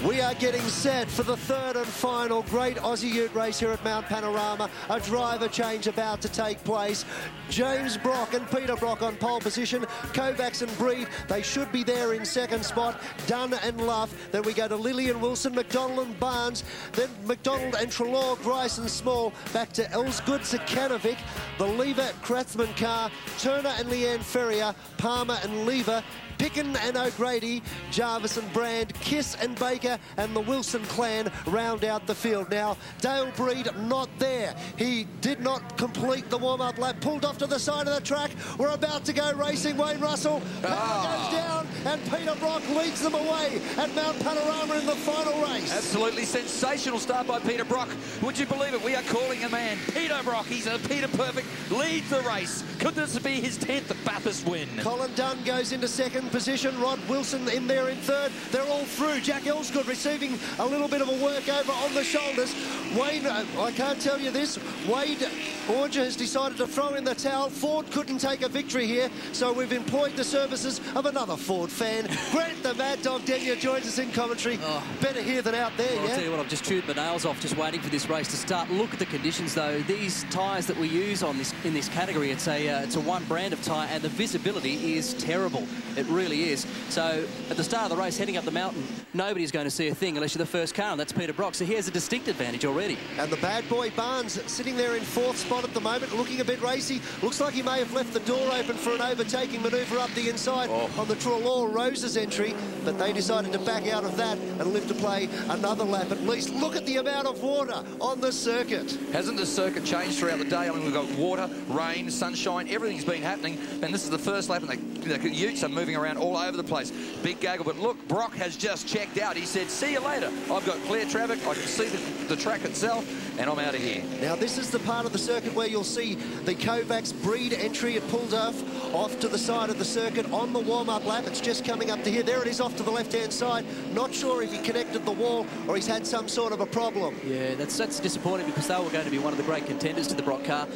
We are getting set for the third and final great Aussie Ute race here at Mount Panorama. A driver change about to take place. James Brock and Peter Brock on pole position. Kovacs and Breed, they should be there in second spot. Dunn and Luff. Then we go to Lillian Wilson, McDonald and Barnes. Then McDonald and Trelaw, Grice and Small. Back to Elsgood, Sakanovic. The Lever, Kratzman car. Turner and Leanne Ferrier. Palmer and Lever. Picken and O'Grady, Jarvis and Brand, Kiss and Baker, and the Wilson clan round out the field. Now, Dale Breed not there. He did not complete the warm-up lap, pulled off to the side of the track. We're about to go racing. Wayne Russell goes down, and Peter Brock leads them away at Mount Panorama in the final race. Absolutely sensational start by Peter Brock. Would you believe it? We are calling a man, Peter Brock. He's a Peter Perfect, leads the race. Could this be his 10th Bathurst win? Colin Dunn goes into second position. Rod Wilson in there in third. They're all through. Jack Elsgood receiving a little bit of a workover on the shoulders. Wayne, I can't tell you this, Wade Orger has decided to throw in the towel. Ford couldn't take a victory here, so we've employed the services of another Ford fan. Grant the Mad Dog Denyer joins us in commentary. Better here than out there, I'll tell you what, I've just chewed my nails off just waiting for this race to start. Look at the conditions, though. These tyres that we use in this category, it's a one brand of tyre, and the visibility is terrible. It really is. So at the start of the race, heading up the mountain, nobody's going to see a thing unless you're the first car, and that's Peter Brock. So he has a distinct advantage already. And the bad boy Barnes sitting there in fourth spot at the moment, looking a bit racy. Looks like he may have left the door open for an overtaking manoeuvre up the inside on the Trelaw Roses entry, but they decided to back out of that and live to play another lap at least. Look at the amount of water on the circuit. Hasn't the circuit changed throughout the day? I mean, we've got water, rain, sunshine, everything's been happening, and this is the first lap, and the utes are moving around all over the place. Big gaggle, but look, Brock has just checked out. He said, see you later. I've got clear traffic, I can see the track itself, and I'm out of here. Now, this is the part of the circuit where you'll see the Kovacs Breed entry. It pulled off to the side of the circuit on the warm-up lap. It's just coming up to here. There it is off to the left-hand side. Not sure if he connected the wall or he's had some sort of a problem. Yeah, that's disappointing because they were going to be one of the great contenders to the Brock car.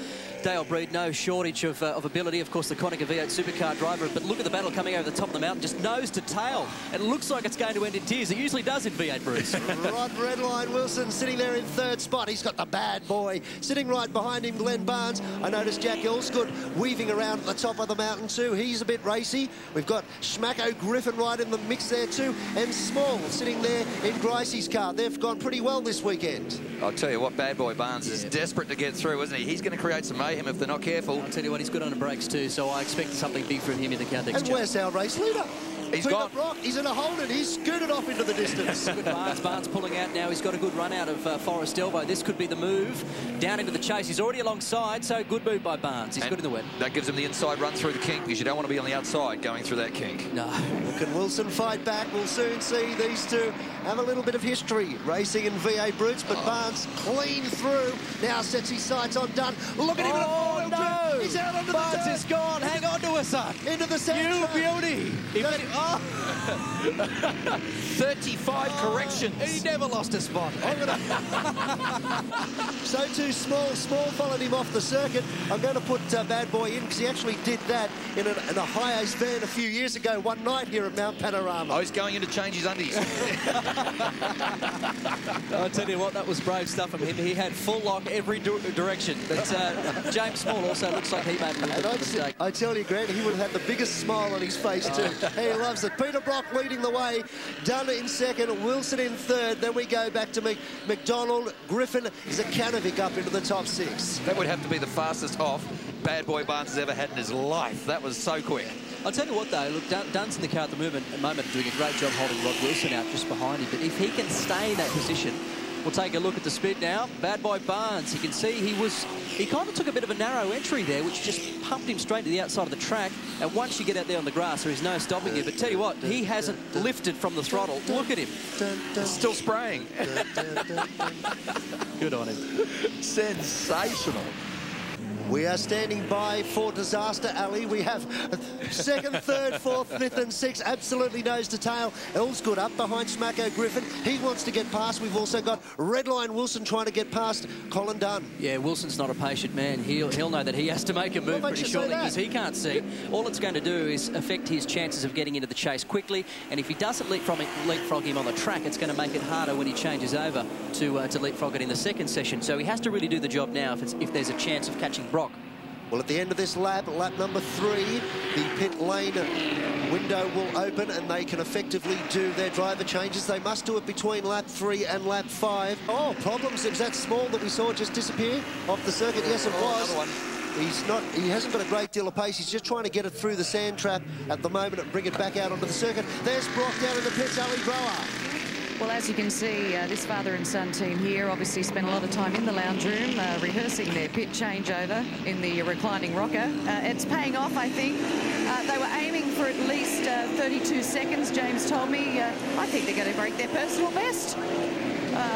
Dale Breed, no shortage of ability. Of course, the Konica V8 supercar driver. But look at the battle coming over the top of the mountain, just nose to tail. It looks like it's going to end in tears. It usually does in V8, Bruce. Rod Redline Wilson sitting there in third spot. He's got the bad boy. Sitting right behind him, Glenn Barnes. I noticed Jack Elsgood weaving around at the top of the mountain too. He's a bit racy. We've got Schmacko Griffin right in the mix there too. And Small sitting there in Gricey's car. They've gone pretty well this weekend. I'll tell you what, bad boy Barnes is desperate to get through, isn't he? He's going to create some mayhem if they're not careful. I'll tell you what, he's good on the brakes too, so I expect something big from him in the Caltex. And where's our race leader? He's Peter gone. Brock. He's in a Holden. He's scooted off into the distance. Good Barnes pulling out now. He's got a good run out of Forest Elbow. This could be the move. Down into the chase. He's already alongside, so good move by Barnes. He's good in the wet. That gives him the inside run through the kink because you don't want to be on the outside going through that kink. No. Can Wilson fight back? We'll soon see these two have a little bit of history racing in V8 Brutes, but Barnes clean through. Now sets his sights on Dunn. Look at him in a four-wheel drive. He's out onto Barnes the dirt. is gone. Hang on to us, son. Into the center. You beauty. 35 corrections. He never lost a spot. So too Small followed him off the circuit. I'm going to put Bad Boy in because he actually did that in a high-ace van a few years ago, one night here at Mount Panorama. Oh, he's going in to change his undies. I'll tell you what, that was brave stuff from him. He had full lock every direction. But James Small also looks like he made a little bit of a mistake. I tell you, Grant, he would have had the biggest smile on his face too. He loves it. Peter Brock leading the way. Dunn in second, Wilson in third. Then we go back to McDonald. Griffin is a Canovic up into the top six. That would have to be the fastest off Bad Boy Barnes has ever had in his life. That was so quick. I'll tell you what, though, look, Dunn's in the car at the moment doing a great job holding Rod Wilson out just behind him. But if he can stay in that position, we'll take a look at the speed now. Bad Boy Barnes, you can see he kind of took a bit of a narrow entry there, which just pumped him straight to the outside of the track. And once you get out there on the grass, there is no stopping you. But tell you what, he hasn't lifted from the throttle. Look at him. Still spraying. Good on him. Sensational. We are standing by for Disaster Alley. We have second, third, fourth, fifth and sixth. Absolutely nose to tail. Elsgood up behind Smacko Griffin. He wants to get past. We've also got Redline Wilson trying to get past Colin Dunn. Yeah, Wilson's not a patient man. He'll know that he has to make a move pretty shortly because he can't see. All it's going to do is affect his chances of getting into the chase quickly. And if he doesn't leapfrog him on the track, it's going to make it harder when he changes over to leapfrog it in the second session. So he has to really do the job now if there's a chance of catching Brock. Well, at the end of this lap number 3, the pit lane window will open and they can effectively do their driver changes. They must do it between lap 3 and lap 5. Oh, problems. It was that small that we saw just disappear off the circuit. Yes, it was. He hasn't got a great deal of pace. He's just trying to get it through the sand trap at the moment and bring it back out onto the circuit. There's Brock down in the pits, Ali Grower. Well, as you can see, this father and son team here obviously spent a lot of time in the lounge room rehearsing their pit changeover in the reclining rocker. It's paying off, I think. They were aiming for at least 32 seconds, James told me. I think they're going to break their personal best.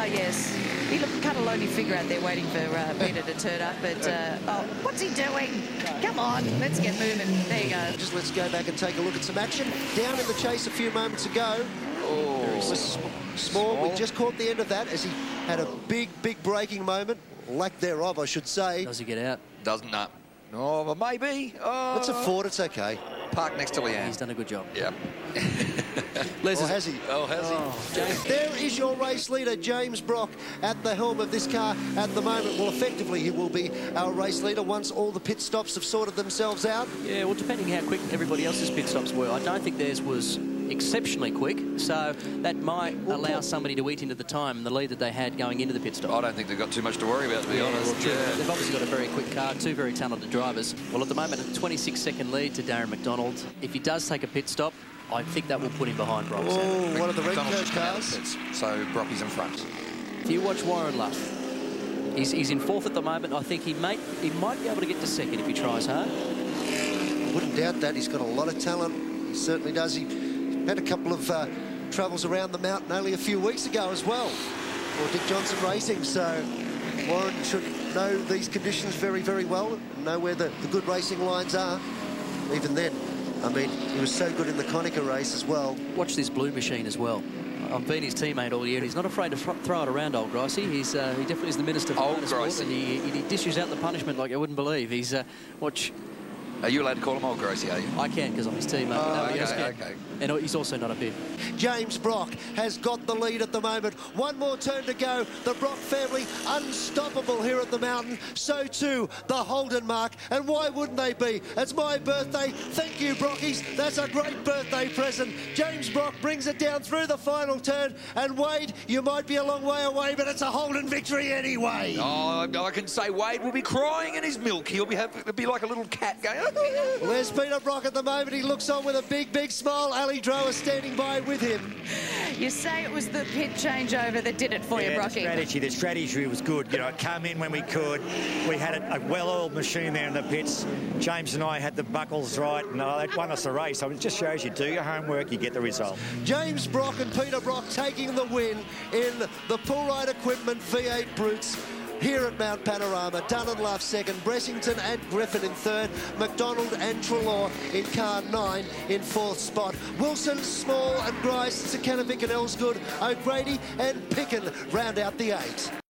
Yes. He can't alone figure out there waiting for Peter to turn up, but oh, what's he doing? Come on, let's get moving. There you go. Just let's go back and take a look at some action. Down in the chase a few moments ago. Oh, it was small. We just caught the end of that as he had a big braking moment. Lack thereof, I should say. Does he get out? Doesn't, no. Oh, well, maybe. Oh. It's a Ford, it's okay. Park next to Leanne. He's done a good job. Yeah. Les, has he? Oh, has he? James. There is your race leader, James Brock, at the helm of this car at the moment. Well, effectively, he will be our race leader once all the pit stops have sorted themselves out. Yeah, well, depending how quick everybody else's pit stops were, I don't think theirs was exceptionally quick, so that might allow somebody to eat into the time and the lead that they had going into the pit stop. I don't think they've got too much to worry about, to be honest. Well, they've obviously got a very quick car, 2 very talented drivers. Well, at the moment, a 26-second lead to Darren McDonald. If he does take a pit stop, I think that will put him behind Brock. Oh, one of the red coach cars. So Brocky's in front. If you watch Warren Luff, he's in 4th at the moment. I think he might be able to get to 2nd if he tries hard. Wouldn't doubt that. He's got a lot of talent. He certainly does. He had a couple of travels around the mountain only a few weeks ago as well for Dick Johnson Racing, so Warren should know these conditions very well, know where the good racing lines are. Even then, I mean, he was so good in the Konica race as well. Watch this blue machine as well. I've been his teammate all year. He's not afraid to throw it around, old Gricey. He definitely is the minister for motorsport, and he dishes out the punishment like I wouldn't believe. He's watch. Are you allowed to call him old Gracie, are you? I can, because I'm his teammate. Oh, okay. And he's also not a bid. James Brock has got the lead at the moment. One more turn to go. The Brock family unstoppable here at the mountain. So too the Holden mark. And why wouldn't they be? It's my birthday. Thank you, Brockies. That's a great birthday present. James Brock brings it down through the final turn. And Wade, you might be a long way away, but it's a Holden victory anyway. Oh, I can say Wade will be crying in his milk. He'll be like a little cat going. Well, there's Peter Brock at the moment. He looks on with a big smile. Ali Drower standing by with him. You say it was the pit changeover that did it for you, Brocky. The strategy was good. You know, come in when we could. We had a well-oiled machine there in the pits. James and I had the buckles right, and that won us the race. So it just shows you do your homework, you get the result. James Brock and Peter Brock taking the win in the Pull Ride Equipment V8 Brutes here at Mount Panorama. Dunn and Love 2nd, Bressington and Griffin in 3rd, McDonald and Trelaw in car 9 in 4th spot. Wilson, Small and Grice, Sakanovic and Elsgood, O'Grady and Picken round out the 8.